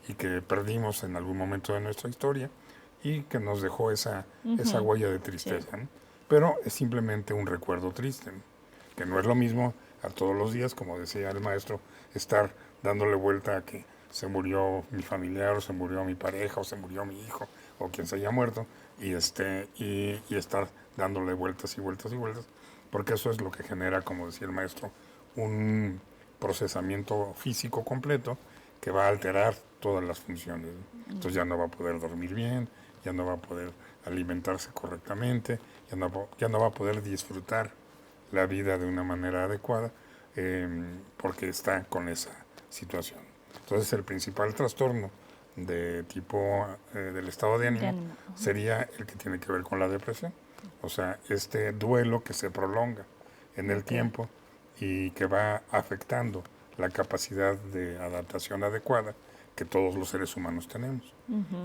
y que perdimos en algún momento de nuestra historia y que nos dejó esa huella de tristeza, ¿no? Pero es simplemente un recuerdo triste, ¿no? Que no es lo mismo a todos los días, como decía el maestro, estar dándole vuelta a que se murió mi familiar, o se murió mi pareja, o se murió mi hijo, o quien se haya muerto, y estar dándole vueltas y vueltas y vueltas, porque eso es lo que genera, como decía el maestro, un procesamiento físico completo que va a alterar todas las funciones, ¿no? Entonces ya no va a poder dormir bien, ya no va a poder alimentarse correctamente, ya no va a poder disfrutar la vida de una manera adecuada, porque está con esa situación. Entonces el principal trastorno de tipo del estado de ánimo sería el que tiene que ver con la depresión, o sea, este duelo que se prolonga en el tiempo y que va afectando la capacidad de adaptación adecuada que todos los seres humanos tenemos,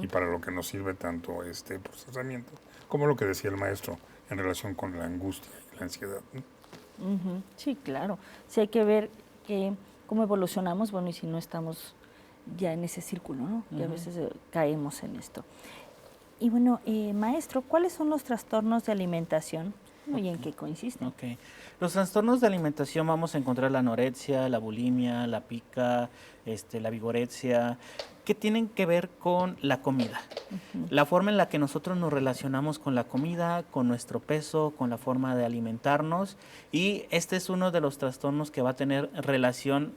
y para lo que nos sirve tanto este procesamiento como lo que decía el maestro en relación con la angustia y la ansiedad, ¿no? Sí, claro. Sí, hay que ver cómo evolucionamos, bueno, y si no estamos ya en ese círculo, ¿no? Que a veces caemos en esto. Y bueno, maestro, ¿cuáles son los trastornos de alimentación y en qué consisten? Los trastornos de alimentación vamos a encontrar la anorexia, la bulimia, la pica, la vigorexia, que tienen que ver con la comida. La forma en la que nosotros nos relacionamos con la comida, con nuestro peso, con la forma de alimentarnos, y este es uno de los trastornos que va a tener relación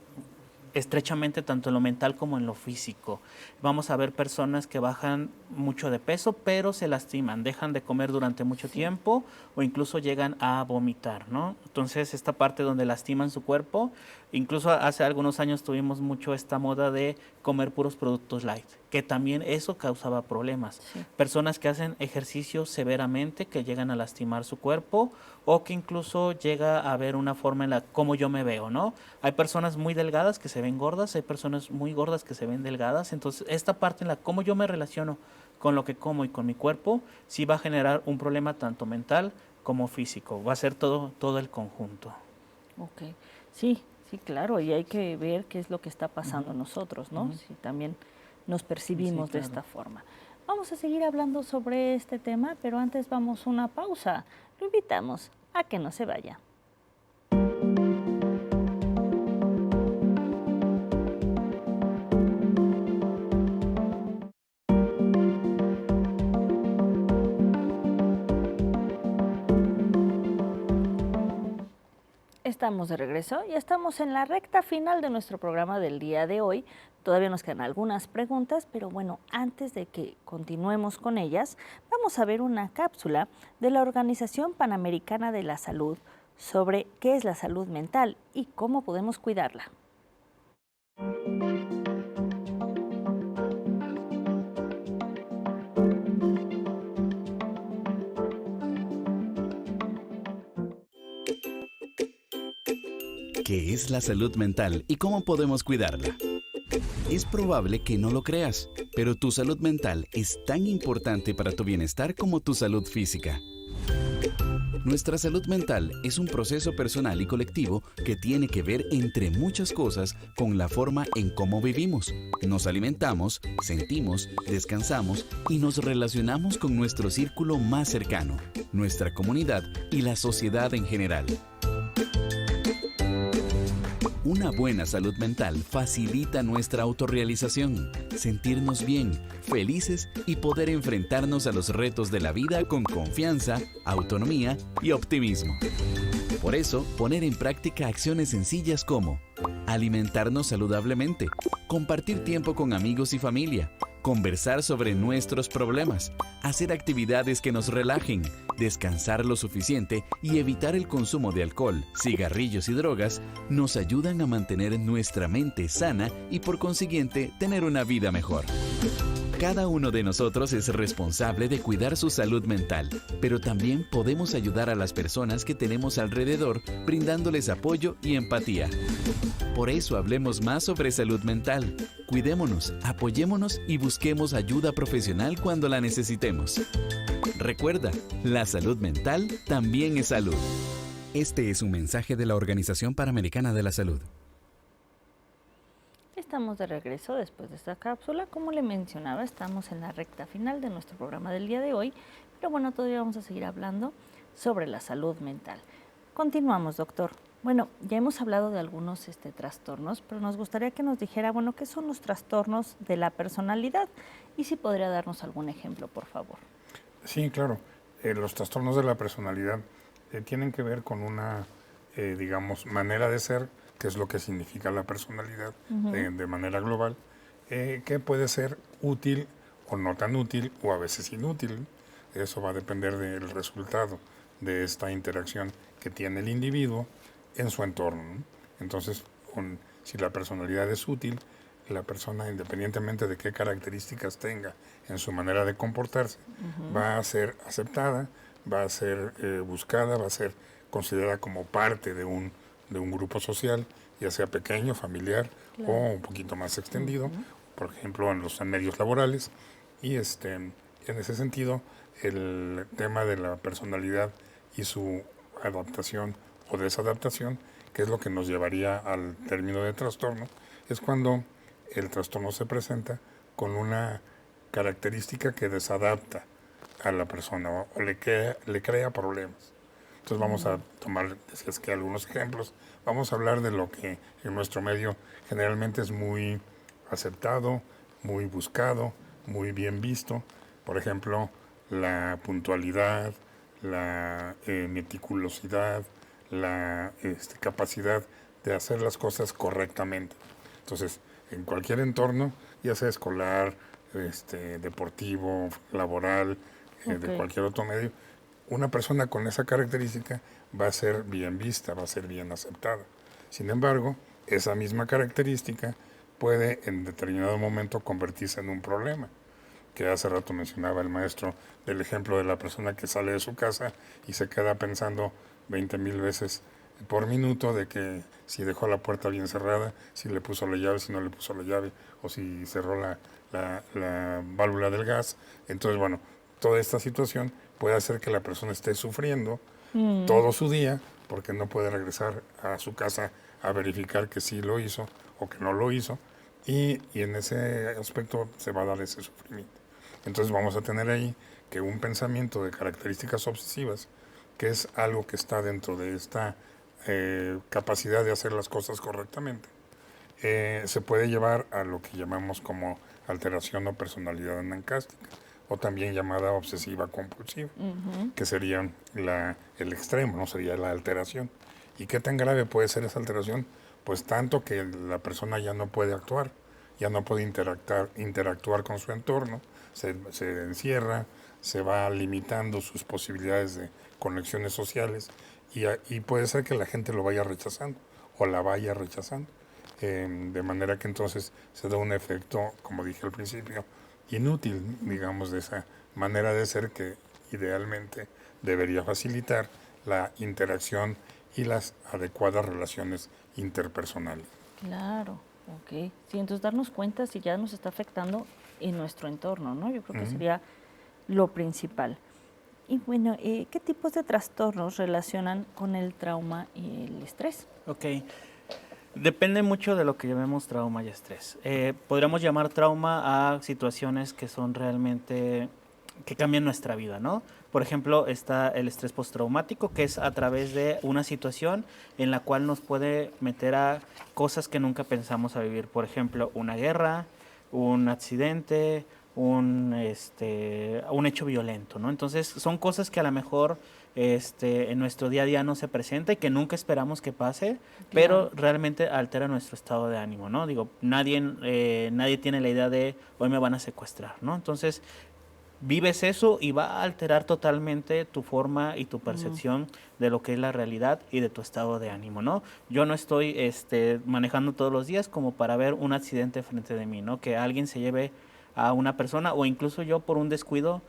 estrechamente tanto en lo mental como en lo físico. Vamos a ver personas que bajan mucho de peso, pero se lastiman, dejan de comer durante mucho tiempo o incluso llegan a vomitar, ¿no? Entonces, esta parte donde lastiman su cuerpo, incluso hace algunos años tuvimos mucho esta moda de comer puros productos light, que también eso causaba problemas. Personas que hacen ejercicio severamente, que llegan a lastimar su cuerpo, o que incluso llega a haber una forma en la como yo me veo, ¿no? Hay personas muy delgadas que se ven gordas, hay personas muy gordas que se ven delgadas, entonces esta parte en la cómo yo me relaciono con lo que como y con mi cuerpo, sí va a generar un problema tanto mental como físico, va a ser todo el conjunto. Sí, claro, y hay que ver qué es lo que está pasando en nosotros, ¿no? Si también nos percibimos de esta forma. Vamos a seguir hablando sobre este tema, pero antes vamos a una pausa. Lo invitamos a que no se vaya. Estamos de regreso y estamos en la recta final de nuestro programa del día de hoy. Todavía nos quedan algunas preguntas, pero bueno, antes de que continuemos con ellas, vamos a ver una cápsula de la Organización Panamericana de la Salud sobre qué es la salud mental y cómo podemos cuidarla. ¿Qué es la salud mental y cómo podemos cuidarla? Es probable que no lo creas, pero tu salud mental es tan importante para tu bienestar como tu salud física. Nuestra salud mental es un proceso personal y colectivo que tiene que ver, entre muchas cosas, con la forma en cómo vivimos, nos alimentamos, sentimos, descansamos y nos relacionamos con nuestro círculo más cercano, nuestra comunidad y la sociedad en general. Una buena salud mental facilita nuestra autorrealización, sentirnos bien, felices y poder enfrentarnos a los retos de la vida con confianza, autonomía y optimismo. Por eso, poner en práctica acciones sencillas como alimentarnos saludablemente, compartir tiempo con amigos y familia, conversar sobre nuestros problemas, hacer actividades que nos relajen, descansar lo suficiente y evitar el consumo de alcohol, cigarrillos y drogas nos ayudan a mantener nuestra mente sana y por consiguiente tener una vida mejor. Cada uno de nosotros es responsable de cuidar su salud mental, pero también podemos ayudar a las personas que tenemos alrededor brindándoles apoyo y empatía. Por eso hablemos más sobre salud mental. Cuidémonos, apoyémonos y busquemos ayuda profesional cuando la necesitemos. Recuerda, la salud mental también es salud. Este es un mensaje de la Organización Panamericana de la Salud. Estamos de regreso después de esta cápsula. Como le mencionaba, estamos en la recta final de nuestro programa del día de hoy, pero bueno, todavía vamos a seguir hablando sobre la salud mental. Continuamos, doctor. Bueno, ya hemos hablado de algunos trastornos, pero nos gustaría que nos dijera, bueno, ¿qué son los trastornos de la personalidad? Y si podría darnos algún ejemplo, por favor. Sí, claro. Los trastornos de la personalidad tienen que ver con una, digamos, manera de ser, que es lo que significa la personalidad de manera global, que puede ser útil o no tan útil o a veces inútil. Eso va a depender del resultado de esta interacción que tiene el individuo en su entorno, ¿no? Entonces, si la personalidad es útil, la persona, independientemente de qué características tenga en su manera de comportarse, va a ser aceptada, va a ser buscada, va a ser considerada como parte de un grupo social, ya sea pequeño, familiar o un poquito más extendido, por ejemplo en los medios laborales. Y en ese sentido, el tema de la personalidad y su adaptación o desadaptación, que es lo que nos llevaría al término de trastorno, es cuando el trastorno se presenta con una característica que desadapta a la persona o le crea problemas. Entonces vamos a tomar, decías que algunos ejemplos, vamos a hablar de lo que en nuestro medio generalmente es muy aceptado, muy buscado, muy bien visto. Por ejemplo, la puntualidad, la meticulosidad, la capacidad de hacer las cosas correctamente. Entonces, en cualquier entorno, ya sea escolar, deportivo, laboral, de cualquier otro medio, una persona con esa característica va a ser bien vista, va a ser bien aceptada. Sin embargo, esa misma característica puede en determinado momento convertirse en un problema, que hace rato mencionaba el maestro del ejemplo de la persona que sale de su casa y se queda pensando 20,000 veces por minuto de que si dejó la puerta bien cerrada, si le puso la llave, si no le puso la llave, o si cerró la válvula del gas. Entonces, bueno, toda esta situación puede hacer que la persona esté sufriendo todo su día porque no puede regresar a su casa a verificar que sí lo hizo o que no lo hizo, y en ese aspecto se va a dar ese sufrimiento. Entonces vamos a tener ahí que un pensamiento de características obsesivas, que es algo que está dentro de esta capacidad de hacer las cosas correctamente, se puede llevar a lo que llamamos como alteración o personalidad anancástica, o también llamada obsesiva compulsiva, que sería el extremo, no sería la alteración. ¿Y qué tan grave puede ser esa alteración? Pues tanto que la persona ya no puede actuar, ya no puede interactuar con su entorno, se encierra, se va limitando sus posibilidades de conexiones sociales y puede ser que la gente lo vaya rechazando o la vaya rechazando, de manera que entonces se da un efecto, como dije al principio, inútil, digamos, de esa manera de ser que idealmente debería facilitar la interacción y las adecuadas relaciones interpersonales. Claro, ok. Sí, entonces darnos cuenta si ya nos está afectando en nuestro entorno, ¿no? Yo creo que sería lo principal. Y bueno, ¿qué tipos de trastornos relacionan con el trauma y el estrés? Ok. Depende mucho de lo que llamemos trauma y estrés. Podríamos llamar trauma a situaciones que son realmente, que cambian nuestra vida, ¿no? Por ejemplo, está el estrés postraumático, que es a través de una situación en la cual nos puede meter a cosas que nunca pensamos a vivir. Por ejemplo, una guerra, un accidente, un hecho violento, ¿no? Entonces, son cosas que a lo mejor en nuestro día a día no se presenta y que nunca esperamos que pase, pero realmente altera nuestro estado de ánimo, ¿no? Digo, nadie tiene la idea de hoy me van a secuestrar, ¿no? Entonces, vives eso y va a alterar totalmente tu forma y tu percepción de lo que es la realidad y de tu estado de ánimo, ¿no? Yo no estoy manejando todos los días como para ver un accidente frente de mí, ¿no? Que alguien se lleve a una persona o incluso yo por un descuido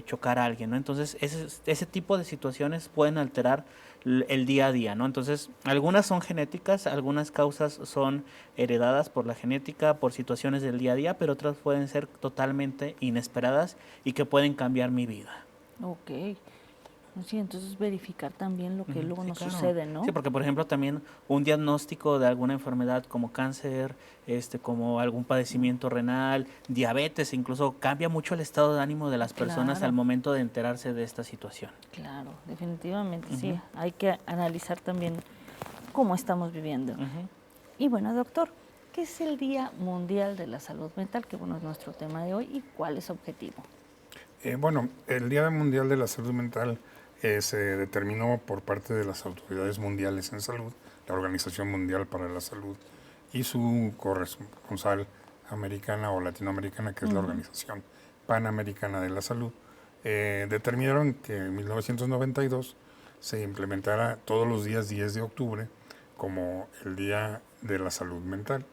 chocar a alguien, ¿no? Entonces ese tipo de situaciones pueden alterar el día a día, ¿no? Entonces algunas son genéticas, algunas causas son heredadas por la genética, por situaciones del día a día, pero otras pueden ser totalmente inesperadas y que pueden cambiar mi vida. Ok. Sí, entonces verificar también lo que luego Sí, nos claro. sucede, ¿no? Sí, porque por ejemplo también un diagnóstico de alguna enfermedad como cáncer, como algún padecimiento renal, diabetes, incluso cambia mucho el estado de ánimo de las personas Claro. al momento de enterarse de esta situación. Claro, definitivamente sí. Ujú. Hay que analizar también cómo estamos viviendo. Y bueno, doctor, ¿qué es el Día Mundial de la Salud Mental? Que bueno, es nuestro tema de hoy. ¿Y cuál es su objetivo? Bueno, el Día Mundial de la Salud Mental se determinó por parte de las autoridades mundiales en salud, la Organización Mundial para la Salud y su corresponsal americana o latinoamericana, que es la Organización Panamericana de la Salud, determinaron que en 1992 se implementara todos los días 10 de octubre como el Día de la Salud Mental,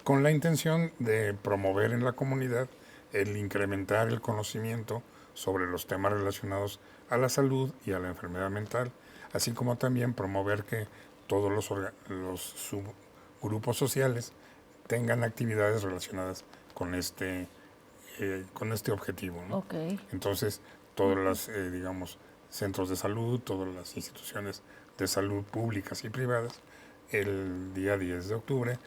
con la intención de promover en la comunidad el incrementar el conocimiento sobre los temas relacionados a la salud y a la enfermedad mental, así como también promover que todos los subgrupos sociales tengan actividades relacionadas con este objetivo, ¿no? Entonces, todos los, centros de salud, todas las instituciones de salud públicas y privadas, el día 10 de octubre,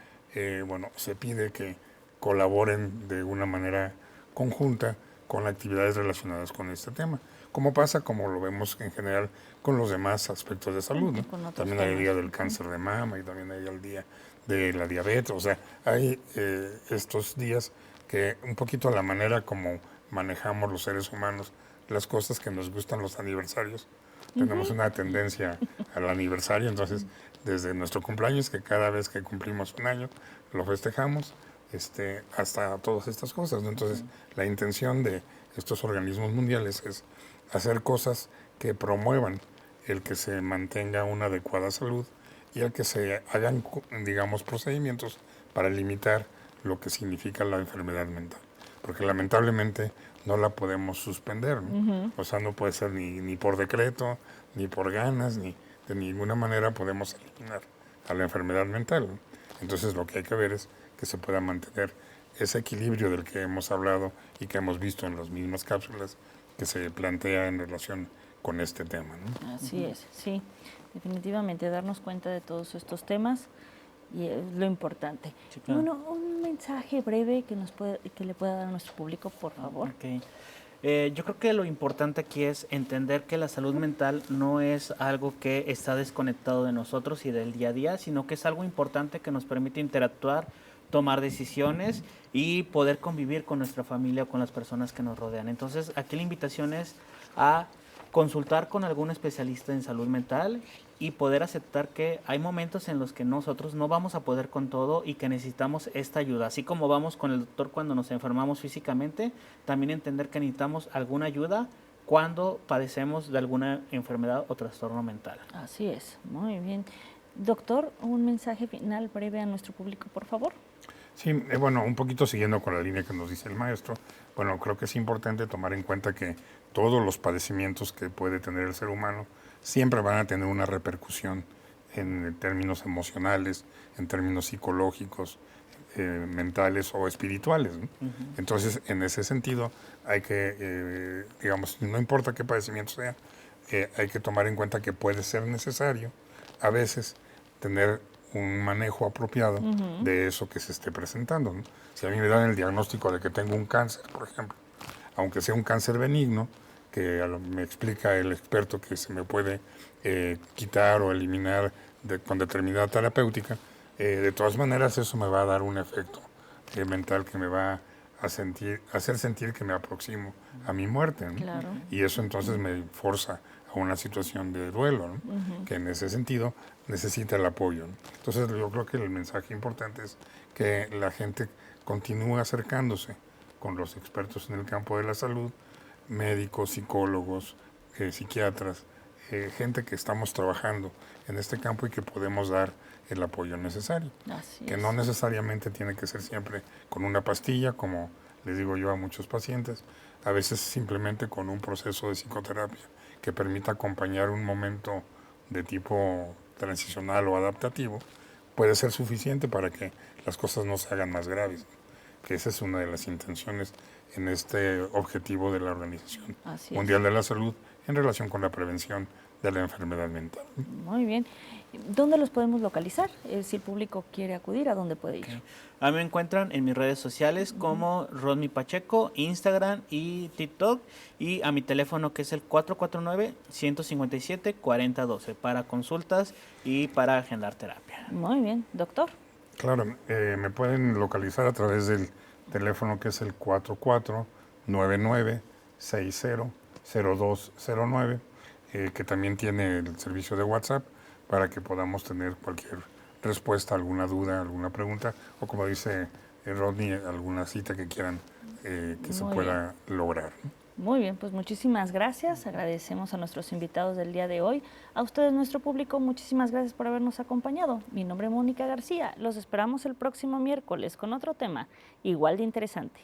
se pide que colaboren de una manera conjunta con actividades relacionadas con este tema, como pasa, como lo vemos en general con los demás aspectos de salud, ¿no? También hay el día del cáncer de mama y también hay el día de la diabetes, o sea, hay estos días que un poquito a la manera como manejamos los seres humanos las cosas, que nos gustan los aniversarios, tenemos una tendencia al aniversario, entonces desde nuestro cumpleaños, que cada vez que cumplimos un año lo festejamos, hasta todas estas cosas, ¿no? Entonces, la intención de estos organismos mundiales es hacer cosas que promuevan el que se mantenga una adecuada salud y el que se hagan, procedimientos para limitar lo que significa la enfermedad mental. Porque lamentablemente no la podemos suspender, ¿no? O sea, no puede ser ni por decreto, ni por ganas, ni de ninguna manera podemos eliminar a la enfermedad mental, ¿no? Entonces, lo que hay que ver es que se pueda mantener ese equilibrio del que hemos hablado y que hemos visto en las mismas cápsulas que se plantea en relación con este tema, ¿no? Así es, sí, definitivamente darnos cuenta de todos estos temas y es lo importante. Sí, claro. Bueno, un mensaje breve que le pueda dar a nuestro público, por favor. Okay. Yo creo que lo importante aquí es entender que la salud mental no es algo que está desconectado de nosotros y del día a día, sino que es algo importante que nos permite interactuar, tomar decisiones y poder convivir con nuestra familia o con las personas que nos rodean. Entonces, aquí la invitación es a consultar con algún especialista en salud mental y poder aceptar que hay momentos en los que nosotros no vamos a poder con todo y que necesitamos esta ayuda. Así como vamos con el doctor cuando nos enfermamos físicamente, también entender que necesitamos alguna ayuda cuando padecemos de alguna enfermedad o trastorno mental. Así es, muy bien. Doctor, un mensaje final breve a nuestro público, por favor. Sí, un poquito siguiendo con la línea que nos dice el maestro, creo que es importante tomar en cuenta que todos los padecimientos que puede tener el ser humano siempre van a tener una repercusión en términos emocionales, en términos psicológicos, mentales o espirituales, ¿no? Entonces, en ese sentido, hay que, no importa qué padecimiento sea, hay que tomar en cuenta que puede ser necesario a veces tener un manejo apropiado de eso que se esté presentando, ¿no? Si a mí me dan el diagnóstico de que tengo un cáncer, por ejemplo, aunque sea un cáncer benigno, que me explica el experto que se me puede quitar o eliminar con determinada terapéutica, de todas maneras eso me va a dar un efecto mental que me va a hacer sentir que me aproximo a mi muerte, ¿no? Claro. Y eso entonces me forza a una situación de duelo, ¿no? Que en ese sentido necesita el apoyo, ¿no? Entonces yo creo que el mensaje importante es que la gente continúe acercándose con los expertos en el campo de la salud, médicos, psicólogos, psiquiatras, gente que estamos trabajando en este campo y que podemos dar el apoyo necesario. Que no necesariamente tiene que ser siempre con una pastilla, como les digo yo a muchos pacientes, a veces simplemente con un proceso de psicoterapia que permita acompañar un momento de tipo transicional o adaptativo, puede ser suficiente para que las cosas no se hagan más graves. Que esa es una de las intenciones en este objetivo de la Organización Mundial de la Salud en relación con la prevención de la enfermedad mental. Muy bien. ¿Dónde los podemos localizar? Si el público quiere acudir, ¿a dónde puede ir? A mí me encuentran en mis redes sociales como Rodney Pacheco, Instagram y TikTok, y a mi teléfono que es el 449-157-4012 para consultas y para agendar terapia. Muy bien. ¿Doctor? Claro, me pueden localizar a través del teléfono que es el 4499-600209, que también tiene el servicio de WhatsApp para que podamos tener cualquier respuesta, alguna duda, alguna pregunta, o como dice Rodney, alguna cita que quieran que se pueda lograr, ¿no? Muy bien, pues muchísimas gracias. Agradecemos a nuestros invitados del día de hoy. A ustedes, nuestro público, muchísimas gracias por habernos acompañado. Mi nombre es Mónica García. Los esperamos el próximo miércoles con otro tema igual de interesante.